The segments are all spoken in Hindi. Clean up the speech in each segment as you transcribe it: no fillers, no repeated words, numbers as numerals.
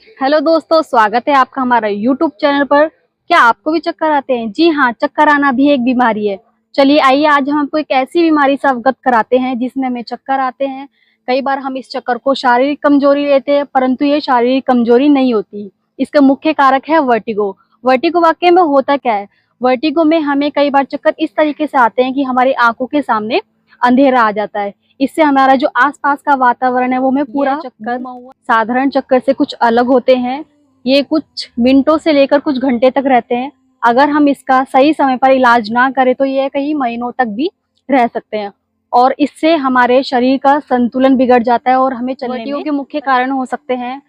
हेलो दोस्तों, स्वागत है आपका हमारा यूट्यूब चैनल पर। क्या आपको भी चक्कर आते हैं? जी हाँ, चक्कर आना भी एक बीमारी है। चलिए आइए आज हम आपको एक ऐसी बीमारी से अवगत कराते हैं जिसमें हमें चक्कर आते हैं। कई बार हम इस चक्कर को शारीरिक कमजोरी लेते हैं, परंतु ये शारीरिक कमजोरी नहीं होती। इसका मुख्य कारक है वर्टिगो। वर्टिगो वाकई में होता क्या है? वर्टिगो में हमें कई बार चक्कर इस तरीके से आते हैं कि हमारी आंखों के सामने अंधेरा आ जाता है। इससे हमारा जो आसपास का वातावरण है वो हमें पूरा चक्कर साधारण चक्कर से कुछ अलग होते हैं। ये कुछ मिनटों से लेकर कुछ घंटे तक रहते हैं। अगर हम इसका सही समय पर इलाज ना करें तो ये कई महीनों तक भी रह सकते हैं और इससे हमारे शरीर का संतुलन बिगड़ जाता है और हमें चलने में के मुख्य कारण हो सकते हैं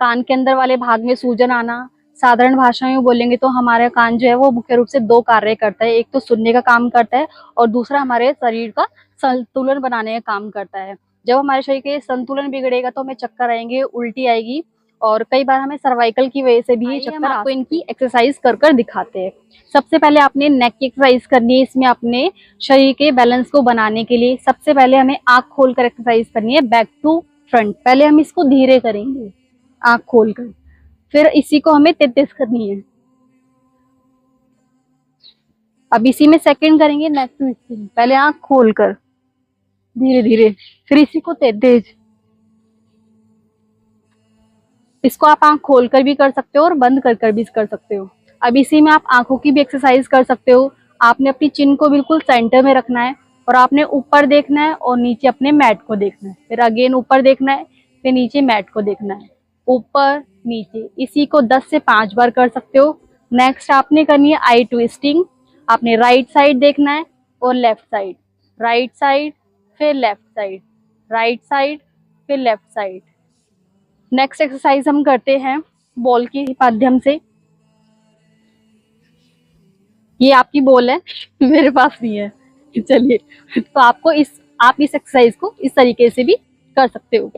कान के अंदर वाले भाग में सूजन आना। साधारण भाषा में बोलेंगे तो हमारा कान जो है वो मुख्य रूप से दो कार्य करता है। एक तो सुनने का काम करता है और दूसरा हमारे शरीर का संतुलन बनाने का काम करता है। जब हमारे शरीर के संतुलन बिगड़ेगा तो हमें चक्कर आएंगे, उल्टी आएगी और कई बार हमें सर्वाइकल की वजह से भी चक्कर आपको इनकी एक्सरसाइज कर कर दिखाते हैं। सबसे पहले आपने नेक की एक्सरसाइज करनी है। इसमें अपने शरीर के बैलेंस को बनाने के लिए सबसे पहले हमें आंख खोलकर एक्सरसाइज करनी है, बैक टू फ्रंट। पहले हम इसको धीरे करेंगे आंख खोलकर, फिर इसी को हमें 33 करनी है। अब इसी में सेकंड करेंगे नेक ट्विस्टिंग, पहले आंख खोलकर धीरे धीरे, फिर इसी को 33। इसको आप आंख खोलकर भी कर सकते हो और बंद कर कर भी कर सकते हो। अब इसी में आप आंखों की भी एक्सरसाइज कर सकते हो। आपने अपनी चिन को बिल्कुल सेंटर में रखना है और आपने ऊपर देखना है और नीचे अपने मैट को देखना है। फिर अगेन ऊपर देखना है, फिर नीचे मैट को देखना है, ऊपर नीचे। इसी को 10 से 5 बार कर सकते हो। नेक्स्ट आपने करनी है आई ट्विस्टिंग। आपने राइट साइड देखना है और लेफ्ट साइड, राइट साइड फिर लेफ्ट साइड, राइट साइड फिर लेफ्ट साइड। नेक्स्ट एक्सरसाइज हम करते हैं बॉल के माध्यम से। ये आपकी बॉल है मेरे पास नहीं है। चलिए, तो आप इस एक्सरसाइज को इस तरीके से भी कर सकते हो।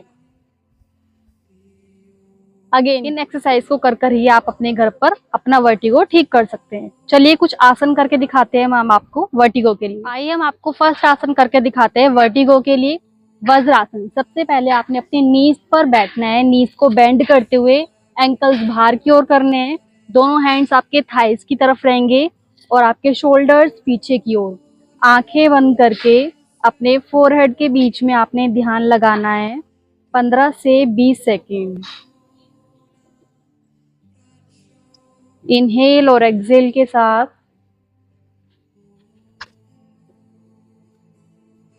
अगेन इन एक्सरसाइज को कर कर ही आप अपने घर पर अपना वर्टिगो ठीक कर सकते हैं। चलिए कुछ आसन करके दिखाते हैं हम आपको वर्टिगो के लिए। आइए हम आपको फर्स्ट आसन करके दिखाते हैं वर्टिगो के लिए, वज्रासन। सबसे पहले आपने अपनी नीज पर बैठना है, नीज को बेंड करते हुए एंकल्स बाहर की ओर करने हैं। दोनों हैंड्स आपके थाइस की तरफ रहेंगे और आपके शोल्डर्स पीछे की ओर। आंखें बंद करके अपने फोरहेड के बीच में आपने ध्यान लगाना है 15 से 20 सेकेंड। इनहेल और एक्सेल के साथ।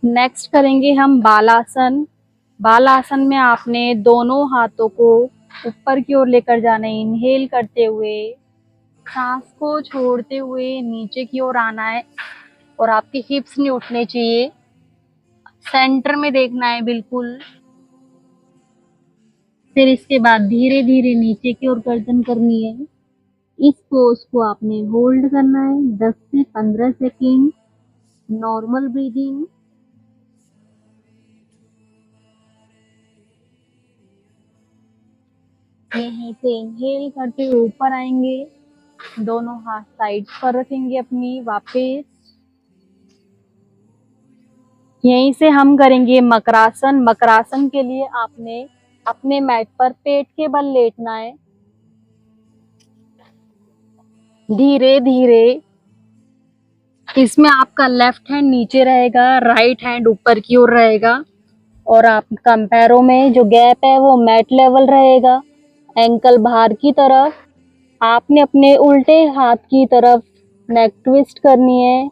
नेक्स्ट करेंगे हम बालासन। बालासन में आपने दोनों हाथों को ऊपर की ओर लेकर जाना है, इनहेल करते हुए सांस को छोड़ते हुए नीचे की ओर आना है और आपके हिप्स नहीं उठने चाहिए, सेंटर में देखना है बिल्कुल। फिर इसके बाद धीरे धीरे नीचे की ओर गर्दन करनी है। इस पोज को आपने होल्ड करना है 10 से 15 सेकेंड। Normal breathing. यहीं से इनहेल करते हुए ऊपर आएंगे, दोनों हाथ साइड पर रखेंगे अपनी, वापस। यहीं से हम करेंगे मकरासन। मकरासन के लिए आपने अपने मैट पर पेट के बल लेटना है। धीरे धीरे इसमें आपका लेफ्ट हैंड नीचे रहेगा, राइट हैंड ऊपर की ओर रहेगा और आपका पैरों में जो गैप है वो मैट लेवल रहेगा। एंकल बाहर की तरफ। आपने अपने उल्टे हाथ की तरफ नेक ट्विस्ट करनी है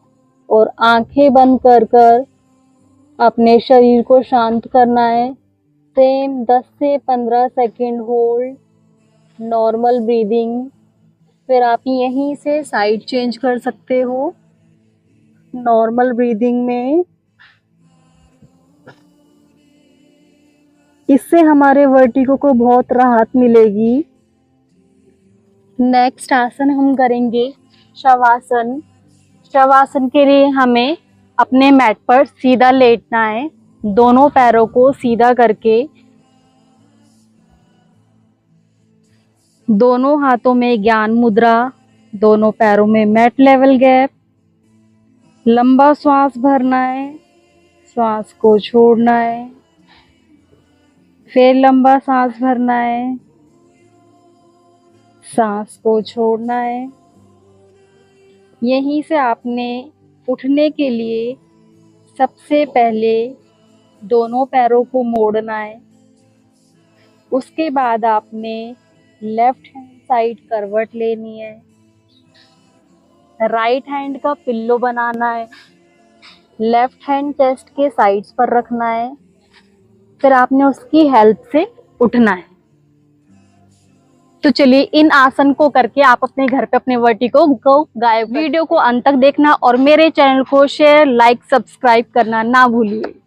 और आंखें बंद कर कर अपने शरीर को शांत करना है। सेम 10 से 15 सेकेंड होल्ड, नॉर्मल ब्रीदिंग। फिर आप यहीं से साइड चेंज कर सकते हो नॉर्मल ब्रीदिंग में। इससे हमारे वर्टिगो को बहुत राहत मिलेगी। नेक्स्ट आसन हम करेंगे शवासन। शवासन के लिए हमें अपने मैट पर सीधा लेटना है, दोनों पैरों को सीधा करके, दोनों हाथों में ज्ञान मुद्रा, दोनों पैरों में मैट लेवल गैप। लंबा श्वास भरना है, श्वास को छोड़ना है, फिर लंबा सांस भरना है, सांस को छोड़ना है। यहीं से आपने उठने के लिए सबसे पहले दोनों पैरों को मोड़ना है। उसके बाद आपने लेफ्ट हैंड साइड करवट लेनी है। राइट हैंड का पिल्लो बनाना है। लेफ्ट हैंड चेस्ट के साइड्स पर रखना है। फिर आपने उसकी हेल्प से उठना है। तो चलिए इन आसन को करके आप अपने घर पे अपने वर्टिगो को गायब। वीडियो को अंत तक देखना और मेरे चैनल को शेयर, लाइक, सब्सक्राइब करना ना भूलिए।